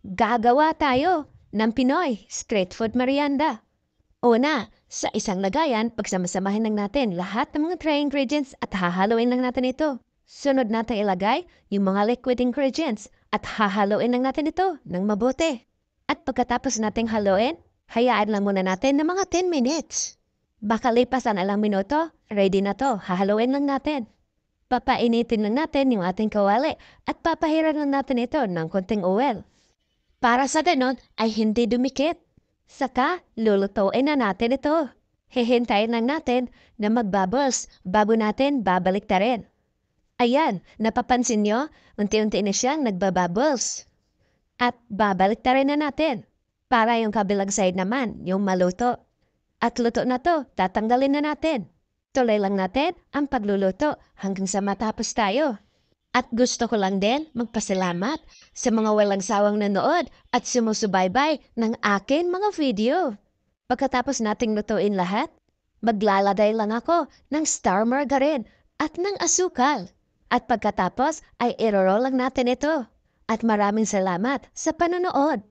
Gagawa tayo ng Pinoy street food merienda. Una, sa isang lagayan, pagsamasamahin lang natin lahat ng mga dry ingredients at hahaluin lang natin ito. Sunod natin ilagay yung mga liquid ingredients at hahaluin lang natin ito ng mabuti. At pagkatapos nating haluin, hayaan lang muna natin ng mga 10 minutes. Baka lipas ang ilang minuto, ready na to, hahaluin lang natin. Papainitin lang natin yung ating kawali at papahiran lang natin ito ng konting oil. Para sa ganon ay hindi dumikit. Saka, lulutuin na natin ito. Hihintayin lang natin na magbubbles bago natin babalik na rin. Ayan, napapansin nyo? Unti-unti na siyang nagbabubbles. At babalik na rin na natin. Para yung kabilang side naman, yung maluto. At luto na to, tatanggalin na natin. Tuloy lang natin ang pagluluto hanggang sa matapos tayo. At gusto ko lang din magpasalamat sa mga walang sawang nanood at sumusubaybay ng akin mga video. Pagkatapos nating lutuin lahat, maglalagay lang ako ng star margarine at ng asukal. At pagkatapos ay iro-roll lang natin ito. At maraming salamat sa panonood.